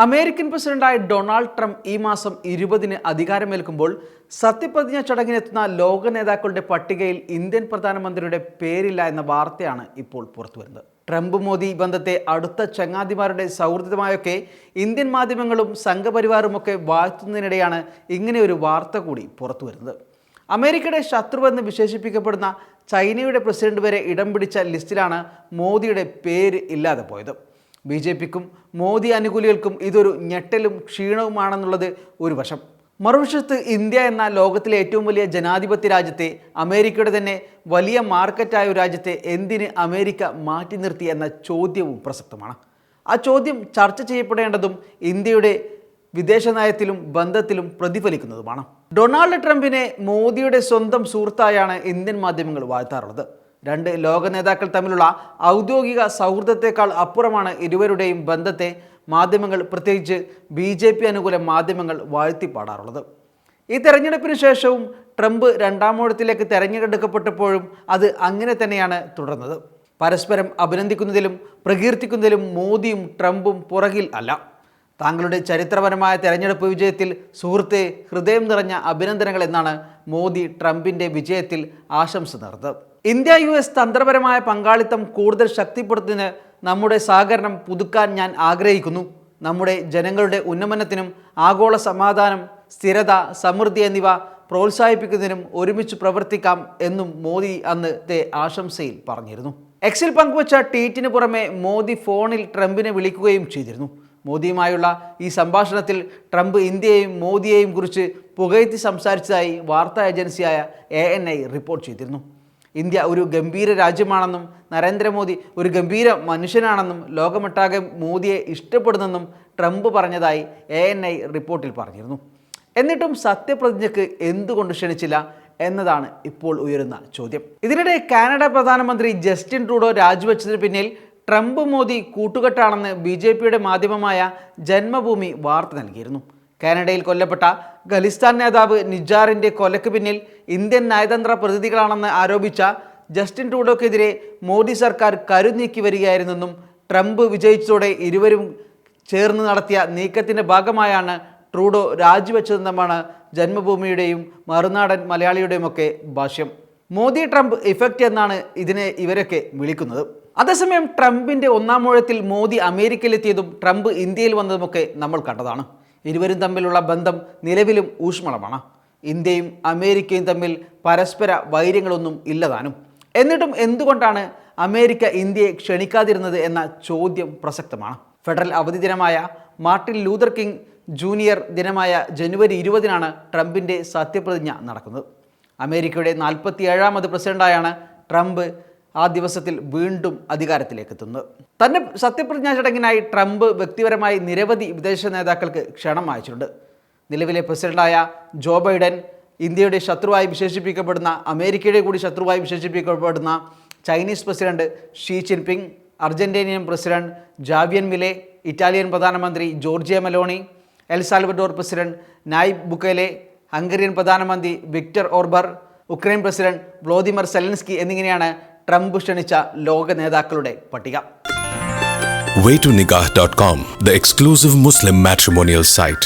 American പ്രസിഡന്റായ Donald Trump ഈ മാസം 20-ന് അധികാരമേൽക്കുമ്പോൾ സത്യപ്രതിജ്ഞ ചടങ്ങിനെത്തുന്ന ലോക നേതാക്കളുടെ പട്ടികയിൽ ഇന്ത്യൻ പ്രധാനമന്ത്രിയുടെ പേരില്ല എന്ന വാർത്തയാണ് ഇപ്പോൾ പുറത്തുവരുന്നത്. ട്രംപ് മോദി ബന്ധത്തെ അടുത്ത ചങ്ങാതിമാരുടെ സൗഹൃദമായൊക്കെ ഇന്ത്യൻ മാധ്യമങ്ങളും സംഘപരിവാറുമൊക്കെ വാഴ്ത്തുന്നതിനിടെയാണ് ഇങ്ങനെയൊരു വാർത്ത കൂടി പുറത്തുവരുന്നത്. അമേരിക്കയുടെ ശത്രുവെന്ന് വിശേഷിപ്പിക്കപ്പെടുന്ന ചൈനയുടെ പ്രസിഡന്റ് വരെ ഇടം പിടിച്ച ലിസ്റ്റിലാണ് മോദിയുടെ പേര് ഇല്ലാതെ പോയത്. BJPക്കും മോദി അനുകൂലികൾക്കും ഇതൊരു ഞെട്ടലും ക്ഷീണവുമാണെന്നുള്ളത് ഒരു വശം. മറുവശത്ത് ഇന്ത്യ എന്ന ലോകത്തിലെ ഏറ്റവും വലിയ ജനാധിപത്യ രാജ്യത്തെ, അമേരിക്കയുടെ തന്നെ വലിയ മാർക്കറ്റായ ഒരു രാജ്യത്തെ എന്തിന് അമേരിക്ക മാറ്റി നിർത്തി എന്ന ചോദ്യവും പ്രസക്തമാണ്. ആ ചോദ്യം ചർച്ച ചെയ്യപ്പെടേണ്ടതും ഇന്ത്യയുടെ വിദേശ നയത്തിലും ബന്ധത്തിലും പ്രതിഫലിക്കുന്നതുമാണ്. ഡൊണാൾഡ് ട്രംപിനെ മോദിയുടെ സ്വന്തം സുഹൃത്തായാണ് ഇന്ത്യൻ മാധ്യമങ്ങൾ വാഴ്ത്താറുള്ളത്. രണ്ട് ലോക നേതാക്കൾ തമ്മിലുള്ള ഔദ്യോഗിക സൗഹൃദത്തെക്കാൾ അപ്പുറമാണ് ഇരുവരുടെയും ബന്ധത്തെ മാധ്യമങ്ങൾ, പ്രത്യേകിച്ച് BJP അനുകൂല മാധ്യമങ്ങൾ വാഴ്ത്തിപ്പാടാറുള്ളത്. ഈ തെരഞ്ഞെടുപ്പിന് ശേഷവും ട്രംപ് രണ്ടാം ഊഴത്തിലേക്ക് തെരഞ്ഞെടുക്കപ്പെട്ടപ്പോഴും അത് അങ്ങനെ തന്നെയാണ് തുടർന്നത്. പരസ്പരം അഭിനന്ദിക്കുന്നതിലും പ്രകീർത്തിക്കുന്നതിലും മോദിയും ട്രംപും പുറകിൽ അല്ല. താങ്കളുടെ ചരിത്രപരമായ തെരഞ്ഞെടുപ്പ് വിജയത്തിൽ സുഹൃത്തെ, ഹൃദയം നിറഞ്ഞ അഭിനന്ദനങ്ങൾ എന്നാണ് മോദി ട്രംപിൻ്റെ വിജയത്തിൽ ആശംസ നേർന്നത്. ഇന്ത്യ US തന്ത്രപരമായ പങ്കാളിത്തം കൂടുതൽ ശക്തിപ്പെടുത്തുന്നതിന് നമ്മുടെ സഹകരണം പുതുക്കാൻ ഞാൻ ആഗ്രഹിക്കുന്നു. നമ്മുടെ ജനങ്ങളുടെ ഉന്നമനത്തിനും ആഗോള സമാധാനം, സ്ഥിരത, സമൃദ്ധി എന്നിവ പ്രോത്സാഹിപ്പിക്കുന്നതിനും ഒരുമിച്ച് പ്രവർത്തിക്കാം എന്നും മോദി അന്നത്തെ ആശംസയിൽ പറഞ്ഞിരുന്നു. എക്സിൽ പങ്കുവച്ച ട്വീറ്റിന് പുറമെ മോദി ഫോണിൽ ട്രംപിനെ വിളിക്കുകയും ചെയ്തിരുന്നു. മോദിയുമായുള്ള ഈ സംഭാഷണത്തിൽ ട്രംപ് ഇന്ത്യയെയും മോദിയെയും കുറിച്ച് പുകഴ്ത്തി സംസാരിച്ചതായി വാർത്താ ഏജൻസിയായ ANI റിപ്പോർട്ട് ചെയ്തിരുന്നു. ഇന്ത്യ ഒരു ഗംഭീര രാജ്യമാണെന്നും നരേന്ദ്രമോദി ഒരു ഗംഭീര മനുഷ്യനാണെന്നും ലോകമൊട്ടാകെ മോദിയെ ഇഷ്ടപ്പെടുന്നെന്നും ട്രംപ് പറഞ്ഞതായി ANI റിപ്പോർട്ടിൽ പറഞ്ഞിരുന്നു. എന്നിട്ടും സത്യപ്രതിജ്ഞയ്ക്ക് എന്തുകൊണ്ട് ക്ഷണിച്ചില്ല എന്നതാണ് ഇപ്പോൾ ഉയരുന്ന ചോദ്യം. ഇതിനിടെ കാനഡ പ്രധാനമന്ത്രി ജസ്റ്റിൻ ട്രൂഡോ രാജിവെച്ചതിന് പിന്നിൽ ട്രംപ് മോദി കൂട്ടുകെട്ടാണെന്ന് BJPയുടെ മാധ്യമമായ ജന്മഭൂമി വാർത്ത നൽകിയിരുന്നു. കാനഡയിൽ കൊല്ലപ്പെട്ട ഖലിസ്ഥാൻ നേതാവ് നിജാറിൻ്റെ കൊലയ്ക്ക് പിന്നിൽ ഇന്ത്യൻ നയതന്ത്ര പ്രതിനിധികളാണെന്ന് ആരോപിച്ച ജസ്റ്റിൻ ട്രൂഡോക്കെതിരെ മോദി സർക്കാർ കരുനീക്കി വരികയായിരുന്നെന്നും ട്രംപ് വിജയിച്ചതോടെ ഇരുവരും ചേർന്ന് നടത്തിയ നീക്കത്തിൻ്റെ ഭാഗമായാണ് ട്രൂഡോ രാജിവെച്ചതെന്നുമാണ് ജന്മഭൂമിയുടെയും മറുനാടൻ മലയാളിയുടെയുമൊക്കെ ഭാഷ്യം. മോദി ട്രംപ് ഇഫക്റ്റ് എന്നാണ് ഇതിനെ ഇവരൊക്കെ വിളിക്കുന്നത്. അതേസമയം ട്രംപിൻ്റെ ഒന്നാം ഊഴത്തിൽ മോദി അമേരിക്കയിലെത്തിയതും ട്രംപ് ഇന്ത്യയിൽ വന്നതുമൊക്കെ നമ്മൾ കണ്ടതാണ്. ഇരുവരും തമ്മിലുള്ള ബന്ധം നിലവിലും ഊഷ്മളമാണ്. ഇന്ത്യയും അമേരിക്കയും തമ്മിൽ പരസ്പര വൈര്യങ്ങളൊന്നും ഇല്ലതാനും. എന്നിട്ടും എന്തുകൊണ്ടാണ് അമേരിക്ക ഇന്ത്യയെ ക്ഷണിക്കാതിരുന്നത് എന്ന ചോദ്യം പ്രസക്തമാണ്. ഫെഡറൽ അവധി ദിനമായ മാർട്ടിൻ ലൂതർ കിങ് ജൂനിയർ ദിനമായ ജനുവരി 20-നാണ് ട്രംപിൻ്റെ സത്യപ്രതിജ്ഞ നടക്കുന്നത്. അമേരിക്കയുടെ 47ാമത് പ്രസിഡന്റായാണ് ട്രംപ് ആ ദിവസത്തിൽ വീണ്ടും അധികാരത്തിലേക്ക് എത്തുന്നത്. തൻ്റെ സത്യപ്രതിജ്ഞാ ചടങ്ങിനായി ട്രംപ് വ്യക്തിപരമായി നിരവധി വിദേശ നേതാക്കൾക്ക് ക്ഷണം അയച്ചിട്ടുണ്ട്. നിലവിലെ പ്രസിഡന്റായ ജോ ബൈഡൻ, ഇന്ത്യയുടെ ശത്രുവായി വിശേഷിപ്പിക്കപ്പെടുന്ന, അമേരിക്കയുടെ കൂടി ശത്രുവായി വിശേഷിപ്പിക്കപ്പെടുന്ന Chinese president Xi Jinping, Argentinian president Javier Milei, Italian പ്രധാനമന്ത്രി Giorgia Meloni, El Salvador president Nayib Bukele, Hungarian പ്രധാനമന്ത്രി Viktor Orban, Ukraine president Volodymyr Zelensky എന്നിങ്ങനെയാണ് ട്രംപ് ക്ഷണിച്ച ലോക നേതാക്കളുടെ പട്ടിക. Waytonikah.com, the exclusive Muslim matrimonial site.